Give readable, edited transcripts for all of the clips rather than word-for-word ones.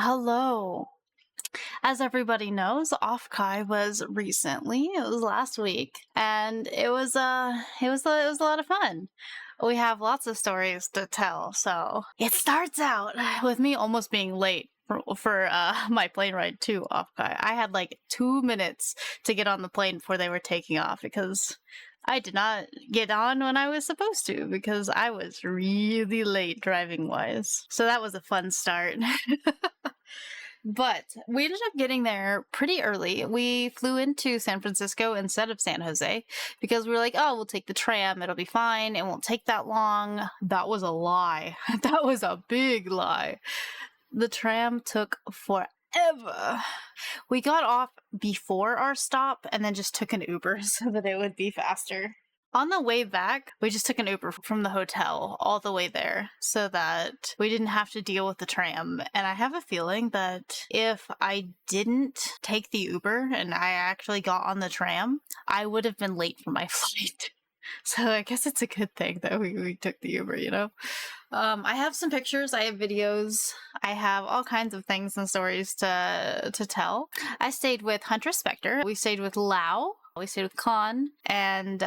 Hello. As everybody knows, Offkai was recently. It was last week, and it was a lot of fun. We have lots of stories to tell. So it starts out with me almost being late for my plane ride to Offkai. I had like 2 minutes to get on the plane before they were taking off because I did not get on when I was supposed to because I was really late driving wise. So that was a fun start. But we ended up getting there pretty early. We flew into San Francisco instead of San Jose because we were like, oh, we'll take the tram. It'll be fine. It won't take that long. That was a lie. That was a big lie. The tram took forever. We got off before our stop and then just took an Uber so that it would be faster. On the way back, we just took an Uber from the hotel all the way there so that we didn't have to deal with the tram. And I have a feeling that if I didn't take the Uber and I actually got on the tram, I would have been late for my flight. So I guess it's a good thing that we took the Uber, you know? I have some pictures, I have videos, I have all kinds of things and stories to tell. I stayed with Hunter Spectre, we stayed with Lau, we stayed with Khan, and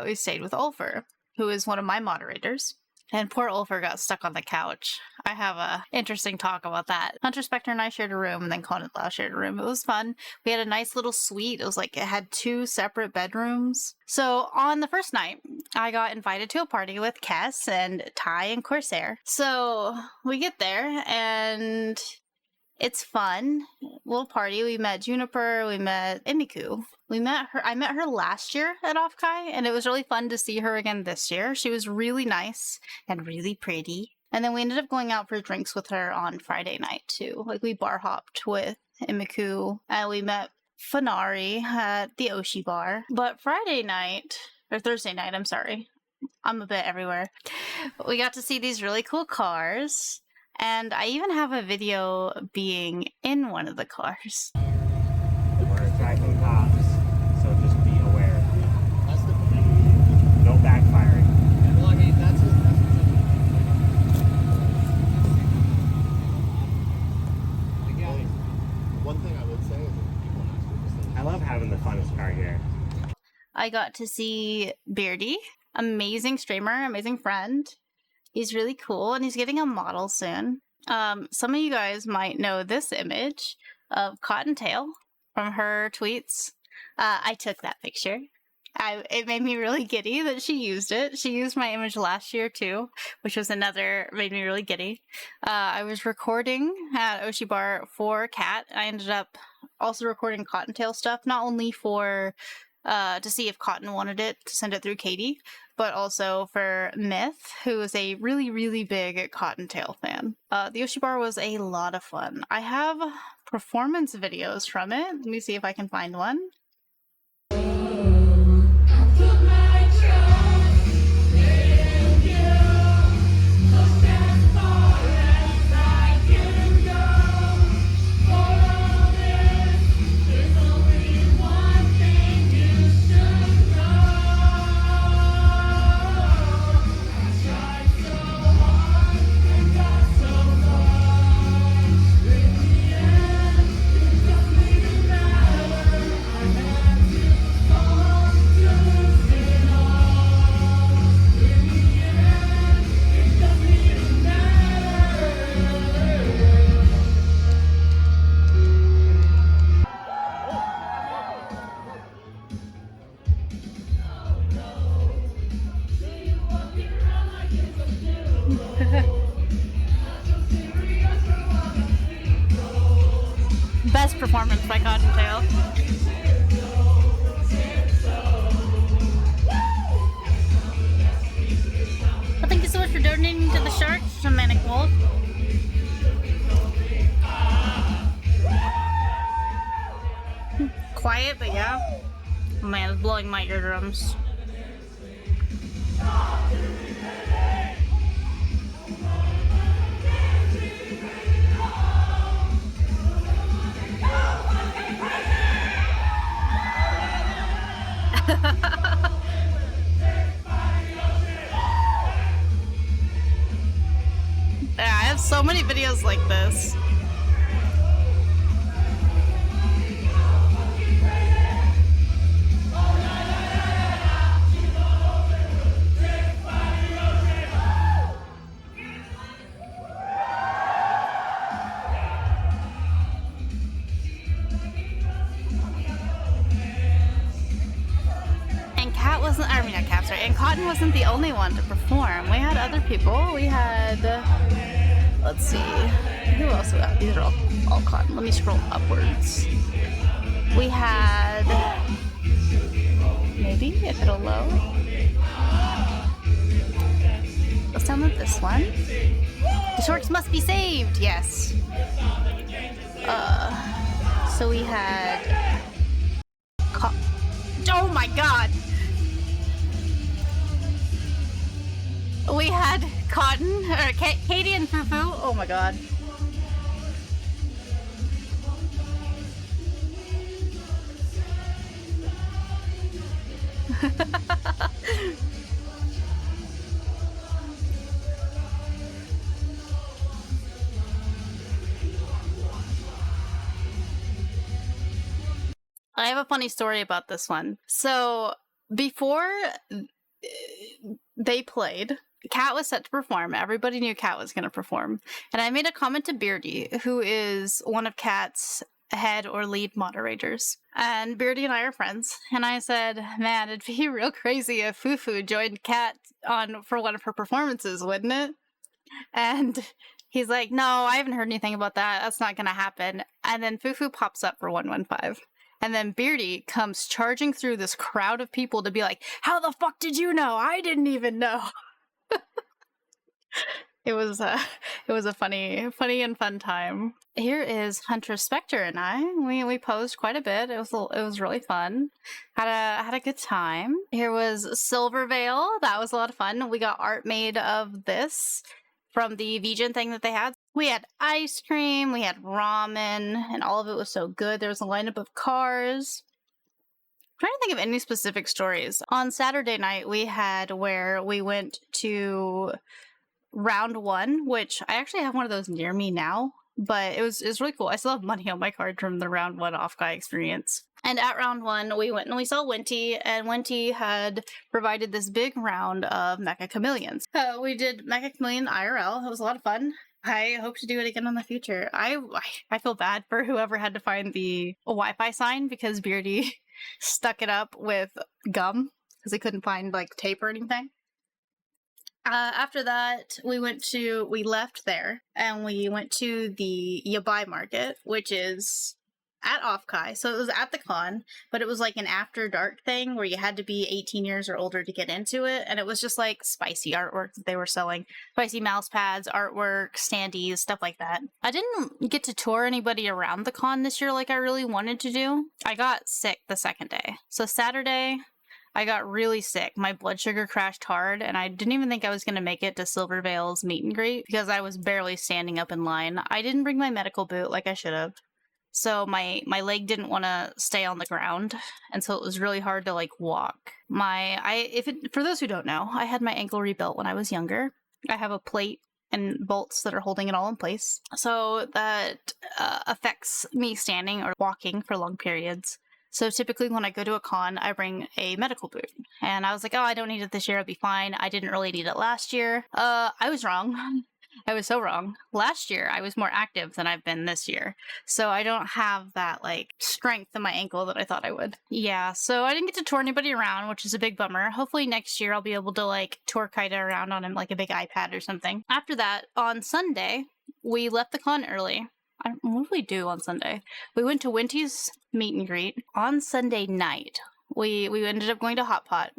we stayed with Ulfer, who is one of my moderators. And poor Ulfer got stuck on the couch. I have a interesting talk about that. Hunter Spectre and I shared a room, and then Khan and Lau shared a room. It was fun. We had a nice little suite. It was like it had 2 separate bedrooms. So on the first night, I got invited to a party with Kess and Ty and Corsair. So we get there, and it's fun. Little party. We met Juniper. We met Imiku. I met her last year at Offkai, and it was really fun to see her again this year. She was really nice and really pretty. And then we ended up going out for drinks with her on Friday night too. Like we bar hopped with Imiku, and we met Fanari at the Oshi bar. But Friday night, or Thursday night, I'm sorry. I'm a bit everywhere. We got to see these really cool cars. And I even have a video being in one of the cars. We're attracting cops, so just be aware. That's the no backfiring. Well, I mean, that's again, one thing I would say is that people ask me. I love having the funnest car here. I got to see Beardy, amazing streamer, amazing friend. He's really cool, and he's getting a model soon. Some of you guys might know this image of Cottontail from her tweets. I took that picture. It made me really giddy that she used it. She used my image last year too, which was made me really giddy. I was recording at Oshi Bar for Kat. I ended up also recording Cottontail stuff, not only for to see if Cotton wanted it to send it through Katie, but also for Myth, who is a really, really big Cottontail fan. The Yoshi Bar was a lot of fun. I have performance videos from it. Let me see if I can find one. Best performance by Cottontail. Well, thank you so much for donating to the Sharks, Manic Wolf. Quiet, but yeah. Oh man, it's blowing my eardrums. Yeah, I have so many videos like this. right. And Cotton wasn't the only one to perform. We had other people. We had, let's see, who else? These are all Cotton. Let me scroll upwards. We had, maybe if it'll load. Let's download this one. The shorts must be saved. Yes. So we had. Oh my god! We had Cotton, or Katie and Fufu. Oh my god. I have a funny story about this one. So, before they played, Kat was set to perform. Everybody knew Kat was going to perform. And I made a comment to Beardy, who is one of Kat's head or lead moderators. And Beardy and I are friends. And I said, man, it'd be real crazy if Fufu joined Kat for one of her performances, wouldn't it? And he's like, no, I haven't heard anything about that. That's not going to happen. And then Fufu pops up for 115. And then Beardy comes charging through this crowd of people to be like, how the fuck did you know? I didn't even know. It was a funny and fun time. Here is Hunter Spectre and I. We posed quite a bit. It was really fun. Had a good time. Here was Silvervale. That was a lot of fun. We got art made of this from the vegan thing that they had. We had ice cream, we had ramen, and all of it was so good. There was a lineup of cars. I'm trying to think of any specific stories. On Saturday night, we had where we went to round one, which I actually have one of those near me now, but it was really cool. I still have money on my card from the round one Offkai experience. And at round one, we went and we saw Winty, and Winty had provided this big round of Mecha Chameleons. We did Mecha Chameleon IRL. It was a lot of fun. I hope to do it again in the future. I feel bad for whoever had to find the Wi-Fi sign because Beardy stuck it up with gum because he couldn't find like tape or anything. After that, we left there and we went to the Yabai Market, which is at Offkai. So it was at the con, but it was like an after dark thing where you had to be 18 years or older to get into it. And it was just like spicy artwork that they were selling. Spicy mouse pads, artwork, standees, stuff like that. I didn't get to tour anybody around the con this year like I really wanted to do. I got sick the second day. So Saturday, I got really sick. My blood sugar crashed hard, and I didn't even think I was going to make it to Silvervale's meet and greet because I was barely standing up in line. I didn't bring my medical boot like I should have. So my leg didn't want to stay on the ground, and so it was really hard to like walk. For those who don't know, I had my ankle rebuilt when I was younger. I have a plate and bolts that are holding it all in place. So that affects me standing or walking for long periods. So typically when I go to a con, I bring a medical boot. And I was like, oh, I don't need it this year, I'll be fine. I didn't really need it last year. I was wrong. I was so wrong. Last year, I was more active than I've been this year. So I don't have that, like, strength in my ankle that I thought I would. Yeah, so I didn't get to tour anybody around, which is a big bummer. Hopefully next year I'll be able to, like, tour Kaida around on, like, a big iPad or something. After that, on Sunday, we left the con early. What did we do on Sunday? We went to Winty's meet and greet. On Sunday night, we ended up going to Hot Pot.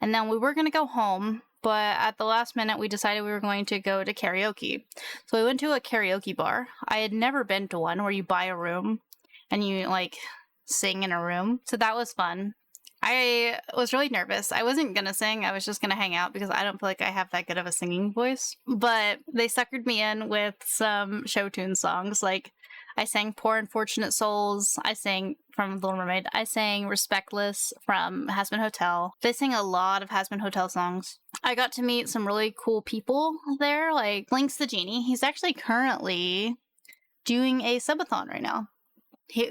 And then we were going to go home, but at the last minute, we decided we were going to go to karaoke. So we went to a karaoke bar. I had never been to one where you buy a room and you, like, sing in a room. So that was fun. I was really nervous. I wasn't gonna sing. I was just gonna hang out because I don't feel like I have that good of a singing voice. But they suckered me in with some show tune songs. Like, I sang Poor Unfortunate Souls. I sang from Little Mermaid. I sang Respectless from Hazbin Hotel. They sing a lot of Hazbin Hotel songs. I got to meet some really cool people there, like Blinks the Genie. He's actually currently doing a subathon right now.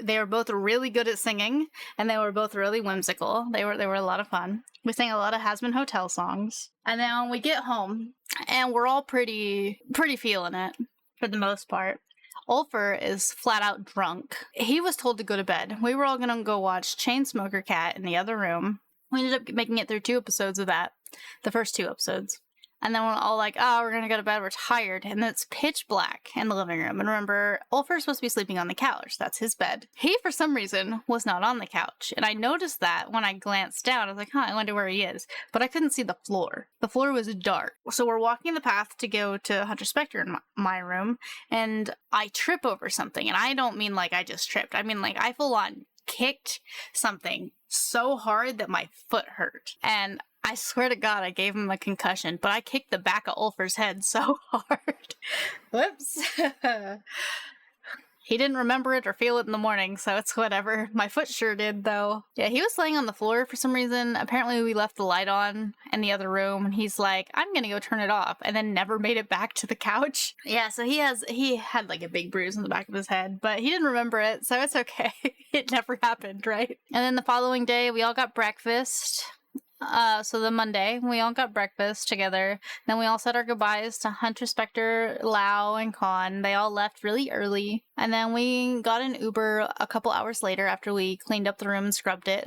They were both really good at singing, and they were both really whimsical. They were a lot of fun. We sang a lot of Hazbin Hotel songs. And then we get home, and we're all pretty feeling it, for the most part. Ulfer is flat out drunk. He was told to go to bed. We were all gonna go watch Chainsmoker Cat in the other room. We ended up making it through 2 episodes of that. the first 2 episodes. And then we're all like, oh, we're gonna go to bed, we're tired. And then it's pitch black in the living room. And remember, Ulfer's supposed to be sleeping on the couch. That's his bed. He, for some reason, was not on the couch. And I noticed that when I glanced down. I was like, I wonder where he is. But I couldn't see the floor. The floor was dark. So we're walking the path to go to Hunter Spectre in my room. And I trip over something. And I don't mean like I just tripped. I mean like I full on kicked something so hard that my foot hurt. And I swear to God, I gave him a concussion, but I kicked the back of Ulfer's head so hard. Whoops. He didn't remember it or feel it in the morning, so it's whatever. My foot sure did, though. Yeah, he was laying on the floor for some reason. Apparently, we left the light on in the other room, and he's like, I'm gonna go turn it off, and then never made it back to the couch. Yeah, so he had like a big bruise on the back of his head, but he didn't remember it, so it's okay. It never happened, right? And then the following day, we all got breakfast. So the Monday, we all got breakfast together. Then we all said our goodbyes to Hunter, Spectre, Lau, and Khan. They all left really early. And then we got an Uber a couple hours later after we cleaned up the room and scrubbed it.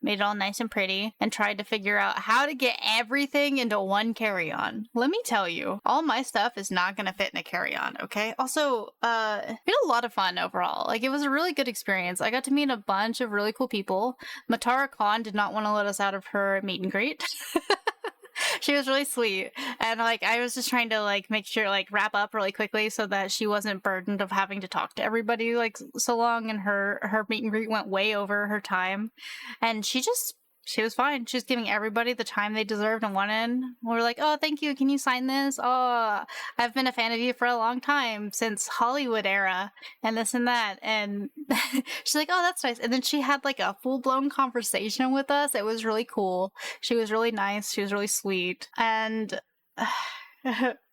Made it all nice and pretty, and tried to figure out how to get everything into one carry-on. Let me tell you, all my stuff is not gonna fit in a carry-on, okay? Also, we had a lot of fun overall. Like, it was a really good experience. I got to meet a bunch of really cool people. Matara Khan did not want to let us out of her meet and greet. She was really sweet, and like I was just trying to like make sure like wrap up really quickly so that she wasn't burdened of having to talk to everybody like so long, and her meet and greet went way over her time, and she was fine. She was giving everybody the time they deserved and wanted. We were like, oh, thank you. Can you sign this? Oh, I've been a fan of you for a long time, since Hollywood era and this and that. And she's like, oh, that's nice. And then she had like a full-blown conversation with us. It was really cool. She was really nice. She was really sweet. And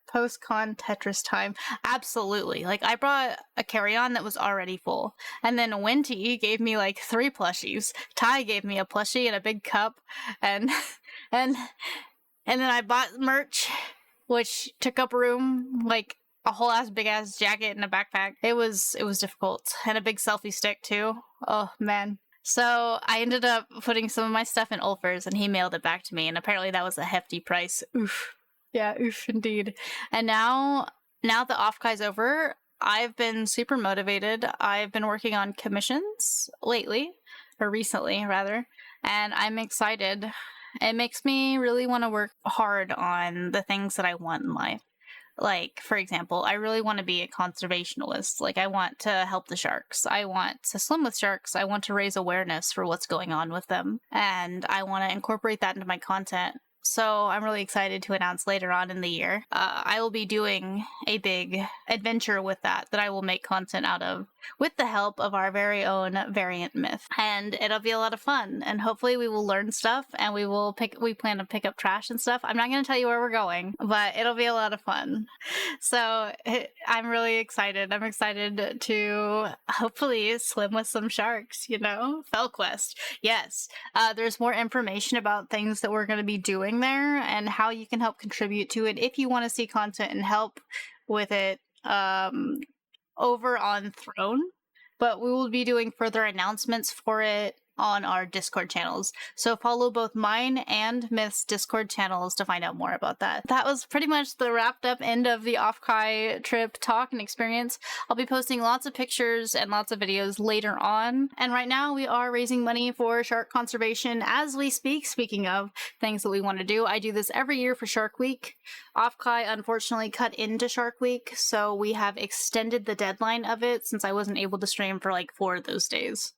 post-con Tetris time. Absolutely. Like, I brought a carry-on that was already full. And then Winty gave me like 3 plushies. Ty gave me a plushie and a big cup. And and then I bought merch, which took up room, like a whole ass big ass jacket and a backpack. It was difficult. And a big selfie stick too. Oh man. So I ended up putting some of my stuff in Ulfer's, and he mailed it back to me, and apparently that was a hefty price. Oof. Yeah, oof, indeed. And now that Offkai's over, I've been super motivated. I've been working on commissions lately, or recently, rather, and I'm excited. It makes me really want to work hard on the things that I want in life. Like, for example, I really want to be a conservationalist. Like, I want to help the sharks. I want to swim with sharks. I want to raise awareness for what's going on with them. And I want to incorporate that into my content. So I'm really excited to announce later on in the year. I will be doing a big adventure with that I will make content out of, with the help of our very own variant myth. And it'll be a lot of fun. And hopefully we will learn stuff, and we plan to pick up trash and stuff. I'm not going to tell you where we're going, but it'll be a lot of fun. So I'm really excited. I'm excited to hopefully swim with some sharks, you know? FelQuest. Yes. There's more information about things that we're going to be doing there and how you can help contribute to it if you want to see content and help with it over on Throne. But we will be doing further announcements for it on our Discord channels. So follow both mine and Myth's Discord channels to find out more about that. That was pretty much the wrapped up end of the Offkai trip talk and experience. I'll be posting lots of pictures and lots of videos later on. And right now we are raising money for shark conservation as we speak. Speaking of things that we want to do, I do this every year for Shark Week. Offkai unfortunately cut into Shark Week, so we have extended the deadline of it since I wasn't able to stream for like 4 of those days.